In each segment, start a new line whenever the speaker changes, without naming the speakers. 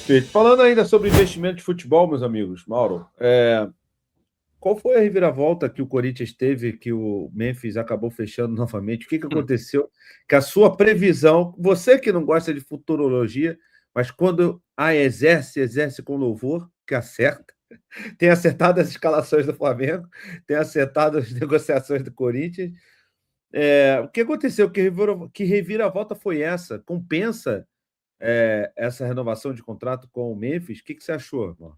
Perfeito. Falando ainda sobre investimento de futebol, meus amigos, Mauro, qual foi a reviravolta que o Corinthians teve, que o Memphis acabou fechando novamente? O que aconteceu? Que a sua previsão, você que não gosta de futurologia, mas quando exerce com louvor, que acerta, tem acertado as escalações do Flamengo, tem acertado as negociações do Corinthians. O que aconteceu? Que reviravolta foi essa? Compensa essa renovação de contrato com o Memphis? O que você achou, irmão?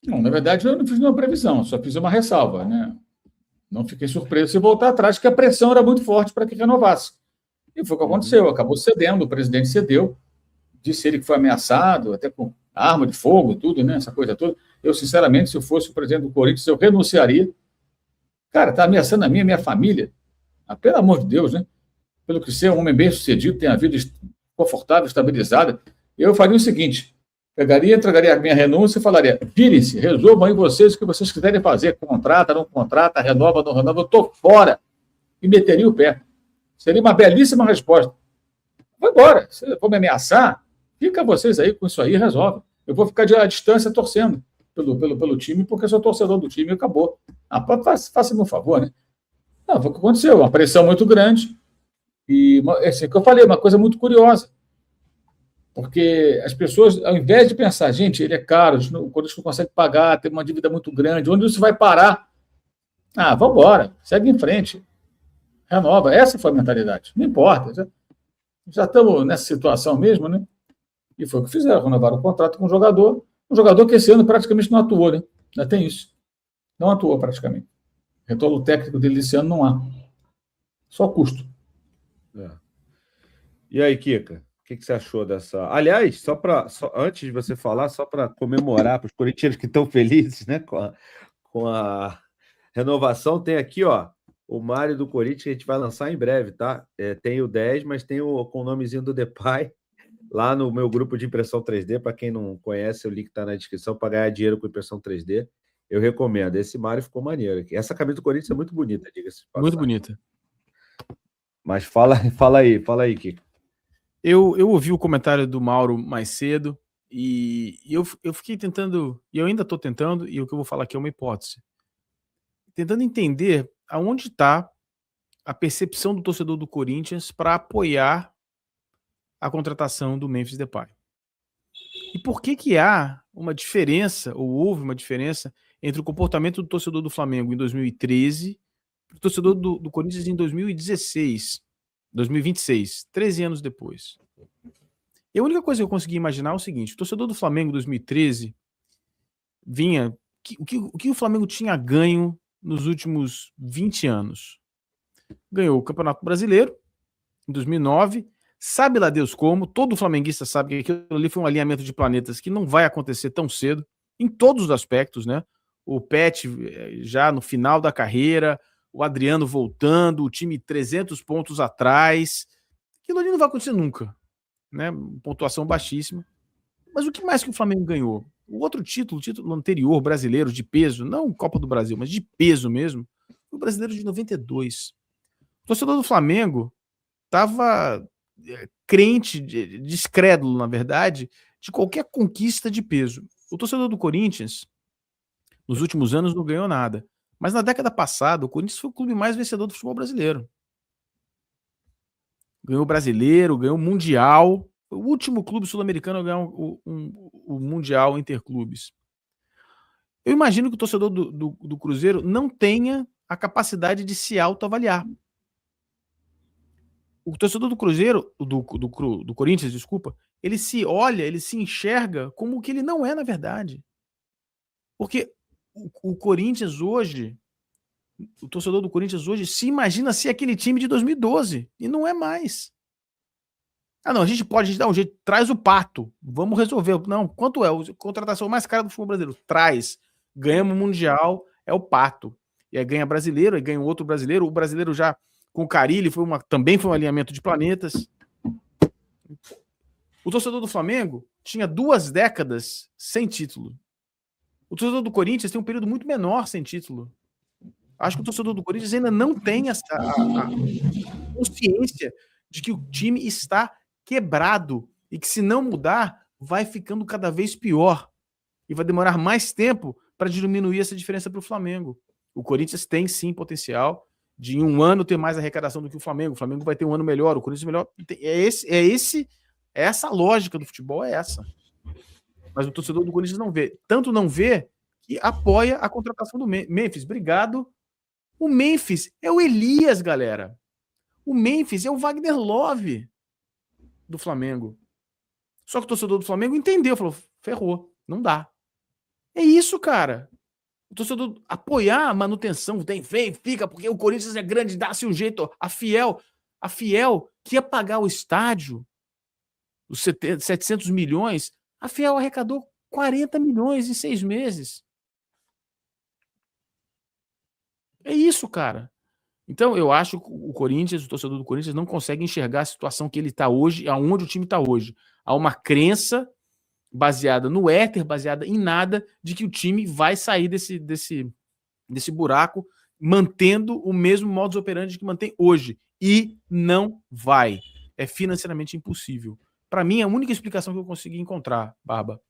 Não, na verdade, eu não fiz nenhuma previsão, só fiz uma ressalva, né? Não fiquei surpreso se voltar atrás, que a pressão era muito forte para que renovasse. E foi o que aconteceu, acabou cedendo, o presidente cedeu, disse ele que foi ameaçado, até com arma de fogo, tudo, né? Essa coisa toda. Eu, sinceramente, se eu fosse o presidente do Corinthians, eu renunciaria. Cara, está ameaçando a minha família. Ah, pelo amor de Deus, né? Pelo que ser um homem bem-sucedido, tem a vida confortável, estabilizada, eu faria o seguinte: entregaria a minha renúncia e falaria: virem-se, resolvam aí vocês o que vocês quiserem fazer, contrata, não contrata, renova, não renova, eu estou fora, e meteria o pé. Seria uma belíssima resposta. Vou embora, se for me ameaçar, fica vocês aí com isso aí e resolve. Eu vou ficar à distância torcendo pelo time, porque sou torcedor do time e acabou. Faça-me um favor, né? Não, foi o que aconteceu, uma pressão muito grande. E, assim, o que eu falei, uma coisa muito curiosa. Porque as pessoas, ao invés de pensar, gente, ele é caro, o Corinthians não consegue pagar, tem uma dívida muito grande, onde isso vai parar? Ah, vamos embora, segue em frente, renova. Essa foi a mentalidade. Não importa, já estamos nessa situação mesmo, né? E foi o que fizeram, renovaram o contrato com um jogador que esse ano praticamente não atuou, né? Ainda tem isso. Não atuou praticamente. Retorno técnico dele esse ano não há. Só custo.
E aí, Kika? O que você achou dessa? Aliás, antes de você falar, só para comemorar para os corintianos que estão felizes, né, com a renovação, tem aqui, ó, o Mário do Corinthians, que a gente vai lançar em breve, tá? Tem o 10, mas tem com o nomezinho do Depay lá no meu grupo de impressão 3D. Para quem não conhece, o link está na descrição para ganhar dinheiro com impressão 3D. Eu recomendo. Esse Mário ficou maneiro aqui. Essa camisa do Corinthians é muito bonita, diga-se de passagem.
Muito bonita.
Mas fala aí, Kika.
Eu ouvi o comentário do Mauro mais cedo e eu fiquei tentando, e eu ainda estou tentando, e o que eu vou falar aqui é uma hipótese, tentando entender aonde está a percepção do torcedor do Corinthians para apoiar a contratação do Memphis Depay. E por que há uma diferença, ou houve uma diferença, entre o comportamento do torcedor do Flamengo em 2013 e o torcedor do Corinthians em 2026, 2026, 13 anos depois. E a única coisa que eu consegui imaginar é o seguinte: o torcedor do Flamengo em 2013 vinha... O que o Flamengo tinha ganho nos últimos 20 anos? Ganhou o Campeonato Brasileiro em 2009, sabe lá Deus como, todo flamenguista sabe que aquilo ali foi um alinhamento de planetas que não vai acontecer tão cedo, em todos os aspectos, né? O Pet já no final da carreira, o Adriano voltando, o time 300 pontos atrás, aquilo ali não vai acontecer nunca, né? Pontuação baixíssima. Mas o que mais que o Flamengo ganhou? O outro título, o título anterior brasileiro de peso, não Copa do Brasil, mas de peso mesmo, foi o brasileiro de 92. O torcedor do Flamengo estava crente, descrédulo, na verdade, de qualquer conquista de peso. O torcedor do Corinthians, nos últimos anos, não ganhou nada. Mas na década passada, o Corinthians foi o clube mais vencedor do futebol brasileiro. Ganhou o Brasileiro, ganhou o Mundial. Foi o último clube sul-americano a ganhar o Mundial Interclubes. Eu imagino que o torcedor do Cruzeiro não tenha a capacidade de se autoavaliar. O torcedor do Cruzeiro, do Corinthians, desculpa, ele se olha, ele se enxerga como o que ele não é na verdade. Porque o Corinthians hoje, o torcedor do Corinthians hoje se imagina ser aquele time de 2012 e não é mais. Ah, não, a gente dar um jeito, traz o Pato, vamos resolver. Não, quanto é? A contratação mais cara do futebol brasileiro? Traz, ganhamos o Mundial, é o Pato. E aí ganha brasileiro, aí ganha outro brasileiro, o brasileiro já com o Carille também foi um alinhamento de planetas. O torcedor do Flamengo tinha 2 décadas sem título. O torcedor do Corinthians tem um período muito menor sem título. Acho que o torcedor do Corinthians ainda não tem a consciência de que o time está quebrado e que, se não mudar, vai ficando cada vez pior e vai demorar mais tempo para diminuir essa diferença para o Flamengo. O Corinthians tem sim potencial de em um ano ter mais arrecadação do que o Flamengo. O Flamengo vai ter um ano melhor, o Corinthians melhor. Essa lógica do futebol é essa. Mas o torcedor do Corinthians não vê. Tanto não vê que apoia a contratação do Memphis. Obrigado. O Memphis é o Elias, galera. O Memphis é o Wagner Love do Flamengo. Só que o torcedor do Flamengo entendeu, falou, ferrou, não dá. É isso, cara. O torcedor apoiar a manutenção, vem, fica, porque o Corinthians é grande, dá-se um jeito. A Fiel que ia pagar o estádio, os 700 milhões, a Fiel arrecadou 40 milhões em 6 meses. É isso, cara. Então, eu acho que o Corinthians, o torcedor do Corinthians, não consegue enxergar a situação que ele está hoje, aonde o time está hoje. Há uma crença baseada no éter, baseada em nada, de que o time vai sair desse buraco, mantendo o mesmo modus operandi que mantém hoje. E não vai. É financeiramente impossível. Para mim, é a única explicação que eu consegui encontrar, Barba.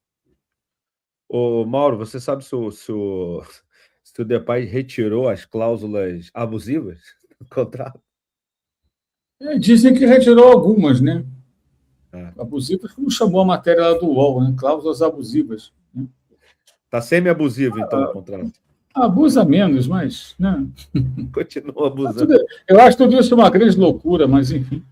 Ô, Mauro, você sabe se o Depay retirou as cláusulas abusivas do contrato?
Dizem que retirou algumas, né? Abusivas, como chamou a matéria lá do UOL, né? Cláusulas abusivas. Né?
Tá semi-abusivo, então, o contrato.
Abusa menos, mas... Né?
Continua abusando.
Eu acho tudo isso uma grande loucura, mas enfim.